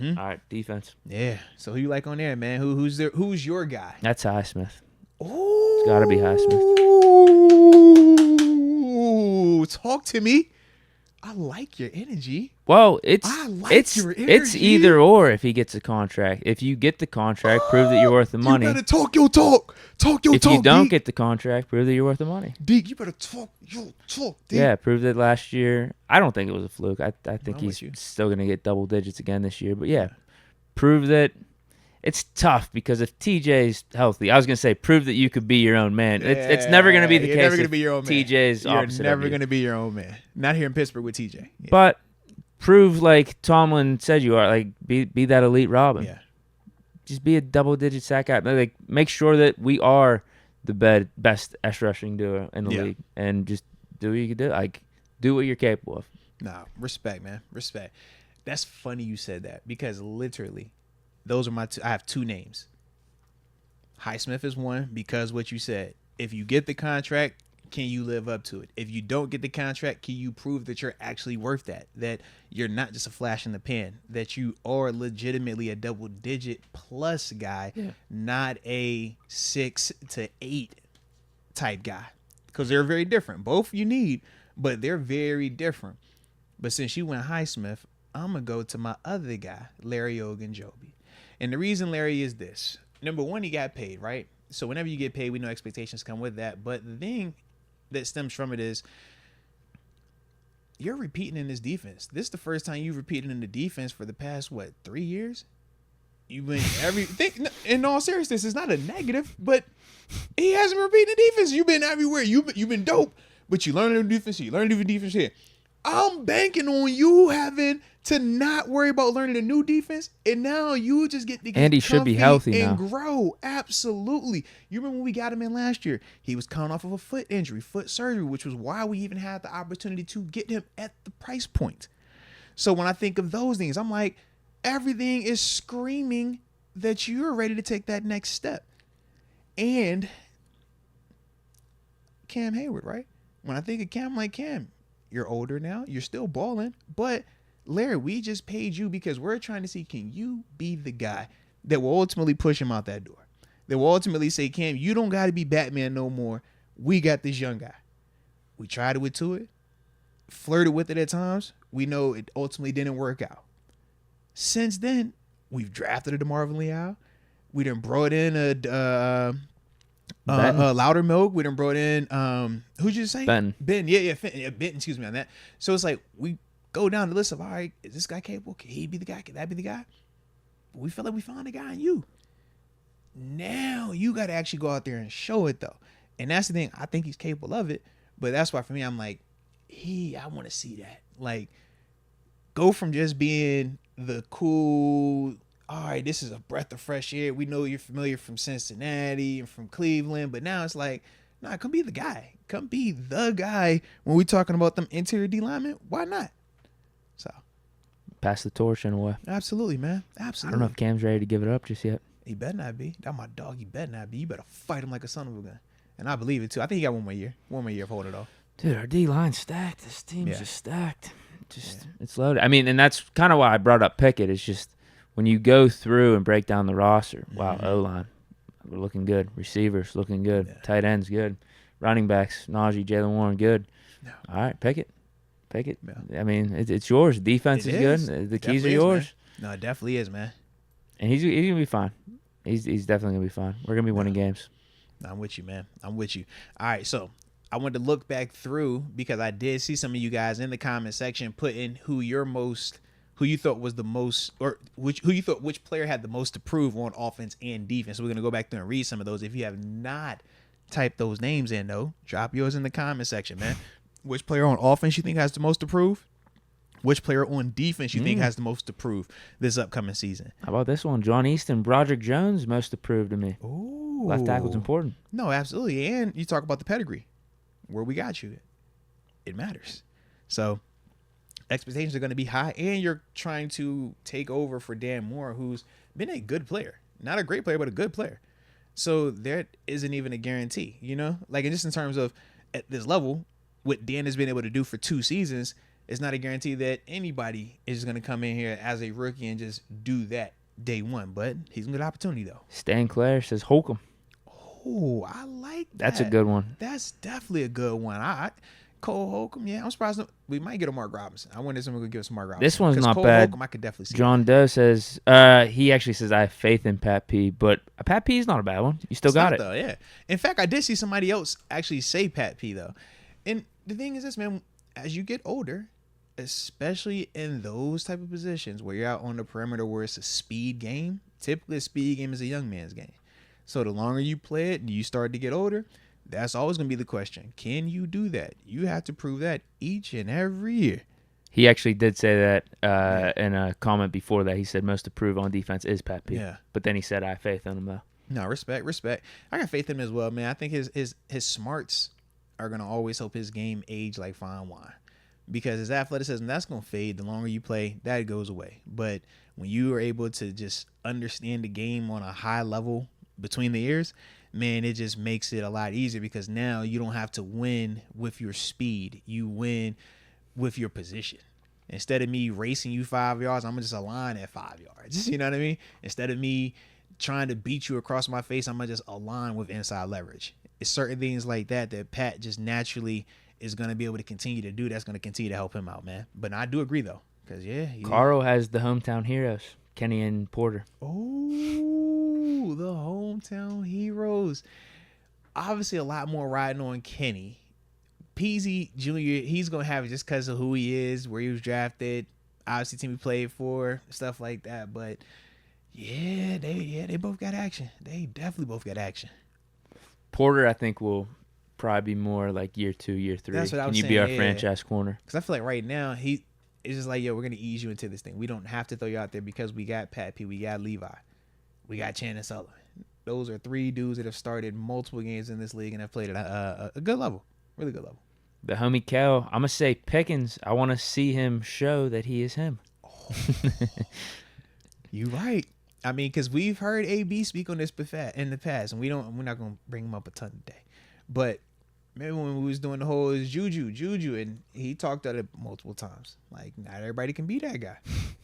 All right, defense. Yeah. So who you like on there, man? Who's your guy? That's Highsmith. Ooh. It's got to be Highsmith. Ooh, talk to me. I like your energy. Well, your it's energy. either or if he gets a contract. If you get the contract, prove that you're worth the money. You better talk your talk. Talk your if talk, you don't Deke. get the contract, prove that you're worth the money. Deke, you better talk your talk, Deke. Yeah, prove that last year. I don't think it was a fluke. I think I'm with he's you. still going to get double digits again this year. But yeah, prove that. It's tough because if TJ's healthy, I was going to say prove that you could be your own man. It's never going to be the You're case. never going to be your own man. TJ's opposite. You're never going to be your own man. Not here in Pittsburgh with TJ. Yeah. But prove like Tomlin said you are. Like be that elite Robin. Yeah. Just be a double-digit sack guy. Like make sure that we are the best edge rushing duo in the league, and just do what you can do. Like do what you're capable of. Nah, respect, man. Respect. That's funny you said that because literally, those are my two. I have two names. Highsmith is one because what you said. If you get the contract, can you live up to it? If you don't get the contract, can you prove that you're actually worth that? That you're not just a flash in the pan. That you are legitimately a double-digit plus guy, not a 6 to 8 type guy. Because they're very different. Both you need, but they're very different. But since you went Highsmith, I'm going to go to my other guy, Larry Ogunjobi. And the reason Larry is this. Number one, he got paid, right? So whenever you get paid, we know expectations come with that. But the thing that stems from it is you're repeating in this defense. This is the first time you've repeated in the defense for the past, 3 years? You've been in all seriousness, it's not a negative, but he hasn't repeated the defense. You've been everywhere. You've been dope, but you learn a new defense here. You learn a new defense here. I'm banking on you having to not worry about learning a new defense, and now you just get to get and he should be healthy and now. grow. Absolutely. You remember when we got him in last year? He was coming off of a foot injury, foot surgery, which was why we even had the opportunity to get him at the price point. So when I think of those things, I'm like, everything is screaming that you're ready to take that next step. And Cam Hayward, right? When I think of Cam, I'm like, Cam, you're older now. You're still balling. But, Larry, we just paid you because we're trying to see, can you be the guy that will ultimately push him out that door? That will ultimately say, Cam, you don't got to be Batman no more. We got this young guy. We tried it with Tua, flirted with it at times. We know it ultimately didn't work out. Since then, we've drafted a DeMarvin Leal. We done brought in a Loudermilk. We done brought in who'd you say? Ben. Yeah, Ben. Excuse me on that. So it's like we go down the list of, all right, is this guy capable? Can he be the guy? Can that be the guy? But we feel like we found a guy in you. Now you got to actually go out there and show it though, and that's the thing. I think he's capable of it, but that's why for me, I'm like, I want to see that. Like, go from just being the cool, all right, this is a breath of fresh air. We know you're familiar from Cincinnati and from Cleveland, but now it's like, nah, come be the guy. Come be the guy when we're talking about them interior D linemen. Why not? So, Pass the torch in a way. absolutely, man. I Absolutely. don't know if Cam's ready to give it up just yet. He better not be. That's my dog. He better not be. You better fight him like a son of a gun. And I believe it, too. I think he got one more year. One more year of holding it off. Dude, our D-line's stacked. This team's Yeah. just stacked. It's loaded. I mean, and that's kind of why I brought up Pickett. It's just when you go through and break down the roster, wow, O-line, we're looking good. Receivers, looking good. Yeah. Tight ends, good. Running backs, Najee, Jalen Warren, good. Yeah. All right, Pickett. Yeah. I mean, it's yours. Defense It is is. good. The keys Definitely are is, yours. man. No, it definitely is, man. And he's going to be fine. He's definitely going to be fine. We're going to be winning games. I'm with you, man. I'm with you. All right, so I wanted to look back through because I did see some of you guys in the comment section putting who you thought was the most, or which player had the most to prove on offense and defense. So we're gonna go back through and read some of those. If you have not typed those names in, though, drop yours in the comment section, man. Which player on offense you think has the most to prove? Which player on defense you think has the most to prove this upcoming season? How about this one? John Easton, Broderick Jones, most approved to me. Ooh. Left tackle's important. No, absolutely. And you talk about the pedigree. Where we got you. It matters. So expectations are going to be high, and you're trying to take over for Dan Moore, who's been a good player. Not a great player, but a good player. So there isn't even a guarantee, you know? Like, just in terms of at this level, what Dan has been able to do for 2 seasons, it's not a guarantee that anybody is just going to come in here as a rookie and just do that day one. But he's a good opportunity, though. Stan Clare says Holcomb. Oh, I like that. That's a good one. That's definitely a good one. Cole Holcomb, yeah, I'm surprised we might get a Mark Robinson. I wonder if someone could give us Mark Robinson. This one's not Cole bad. Holcomb, I could definitely see John that. Doe says he actually says I have faith in Pat P, but Pat P is not a bad one. You still got it. Though, yeah. In fact, I did see somebody else actually say Pat P though. And the thing is this, man, as you get older, especially in those type of positions where you're out on the perimeter where it's a speed game, typically a speed game is a young man's game. So the longer you play it and you start to get older, that's always going to be the question. Can you do that? You have to prove that each and every year. He actually did say that in a comment before that. He said most improved on defense is Pat P. Yeah. But then he said I have faith in him, though. No, respect. I got faith in him as well, man. I think his smarts are going to always help his game age like fine wine. Because his athleticism, that's going to fade. The longer you play, that goes away. But when you are able to just understand the game on a high level between the ears, man, it just makes it a lot easier because now you don't have to win with your speed. You win with your position. Instead of me racing you 5 yards, I'm going to just align at 5 yards. You know what I mean? Instead of me trying to beat you across my face, I'm going to just align with inside leverage. It's certain things like that Pat just naturally is going to be able to continue to do. That's going to continue to help him out, man. But I do agree, though. Because, Carl has the hometown heroes, Kenny and Porter. Oh, the hometown heroes. Obviously, a lot more riding on Kenny. Peasy Jr., he's going to have it just because of who he is, where he was drafted, obviously team he played for, stuff like that. But, they both got action. They definitely both got action. Porter, I think, will probably be more like year 2, year 3. That's what I was Can you saying, be our yeah. franchise corner? Because I feel like right now, it's just like, we're going to ease you into this thing. We don't have to throw you out there because we got Pat P, we got Levi, we got Channing Sullivan. Those are 3 dudes that have started multiple games in this league and have played at a good level, really good level. The homie Kel, I'm going to say Pickens. I want to see him show that he is him. Oh, you right. I mean, because we've heard AB speak on this in the past, and we're not going to bring him up a ton today. But maybe when we was doing the whole Juju, and he talked about it multiple times. Like, not everybody can be that guy.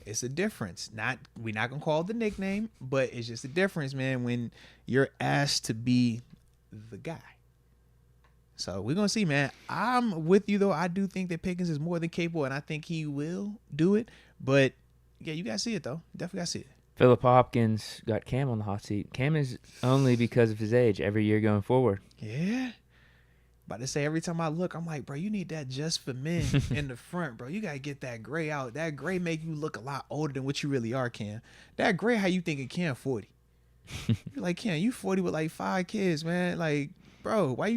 It's a difference. We're not going to call it the nickname, but it's just a difference, man, when you're asked to be the guy. So we're going to see, man. I'm with you, though. I do think that Pickens is more than capable, and I think he will do it. But, yeah, you got to see it, though. Definitely got to see it. Philip Hopkins got Cam on the hot seat. Cam is only because of his age every year going forward. Yeah. About to say, every time I look, I'm like, bro, you need that just for men in the front, bro. You got to get that gray out. That gray make you look a lot older than what you really are, Cam. That gray, how you thinking Cam 40? You're like, Cam, you 40 with like 5 kids, man. Like, bro, why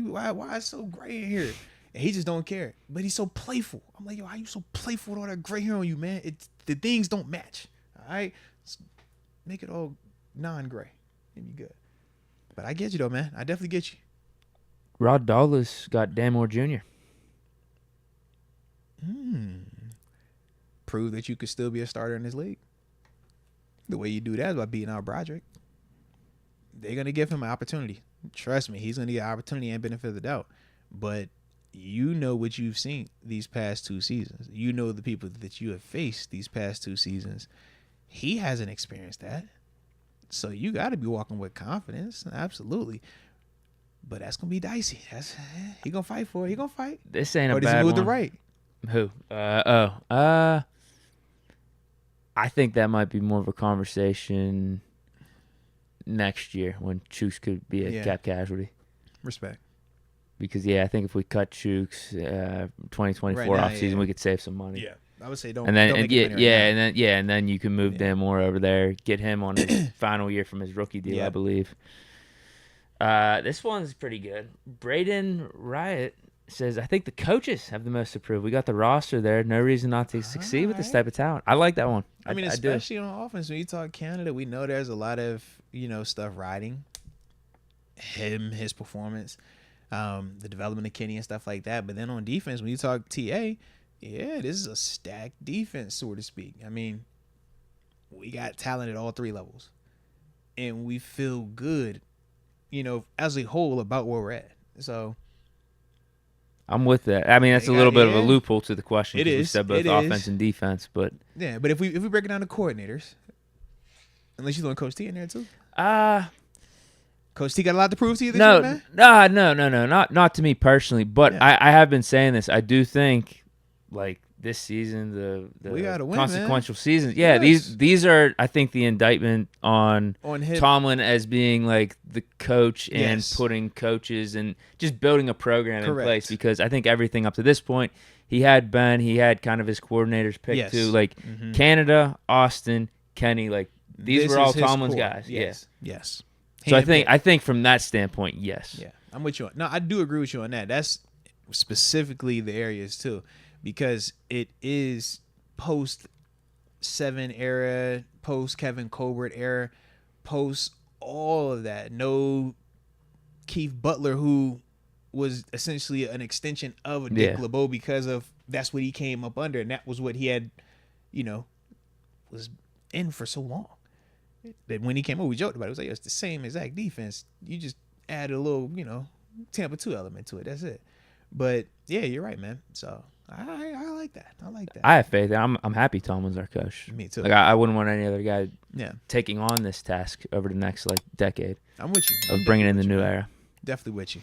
is so gray in here? And he just don't care. But he's so playful. I'm like, yo, how you so playful with all that gray hair on you, man? The things don't match. All right? Make it all non-gray. It'd be good. But I get you, though, man. I definitely get you. Rod Douglas got Dan Moore Jr. Prove that you could still be a starter in this league. The way you do that is by beating out Broderick. They're going to give him an opportunity. Trust me, he's going to get an opportunity and benefit of the doubt. But you know what you've seen these past 2 seasons. You know the people that you have faced these past 2 seasons. He hasn't experienced that. So you got to be walking with confidence. Absolutely. But that's going to be dicey. He going to fight for it. He going to fight. This ain't a or bad does he move one. to right? Who? I think that might be more of a conversation next year when Chooks could be a cap casualty. Respect. Because, I think if we cut Chooks 2024 offseason, we could save some money. Yeah. I would say don't. And then don't make it and then you can move Dan Moore over there, get him on his final year from his rookie deal, I believe. This one's pretty good. Braden Riot says, I think the coaches have the most approved. We got the roster there. No reason not to succeed with this type of talent. I like that one. I mean, especially on offense. When you talk Canada, we know there's a lot of, stuff riding him, his performance, the development of Kenny and stuff like that. But then on defense, when you talk TA, this is a stacked defense, so to speak. I mean, we got talent at all 3 levels. And we feel good, as a whole about where we're at. So I'm with that. I mean, that's a little bit of a loophole to the question. It is. We said both offense and defense, but but if we break it down to coordinators, unless you throwing Coach T in there too. Coach T got a lot to prove to you this year, man? No, not to me personally, but I have been saying this. I do think, like, this season, the we gotta win, consequential man. seasons. Yeah, these are, I think, the indictment on him. Tomlin as being, like, the coach and putting coaches and just building a program in place, because I think everything up to this point, he had Ben, he had kind of his coordinators picked too, like Canada, Austin, Kenny, like, these were all Tomlin's guys. Yes. So I think from that standpoint, yes. Yeah, I'm with you. No, I do agree with you on that. That's specifically the areas too, because it is post 7 era, post Kevin Colbert era, post all of that. No Keith Butler, who was essentially an extension of Dick LeBeau, because of that's what he came up under, and that was what he had, was in for so long. That when he came over, we joked about it. It was like, it's the same exact defense. You just add a little, Tampa 2 element to it. That's it. But yeah, you're right, man. So I like that. I have faith. I'm happy Tomlin's our coach. Me too. Like, I wouldn't want any other guy taking on this task over the next, like, decade. I'm with you. Of bringing in the new era. Definitely with you.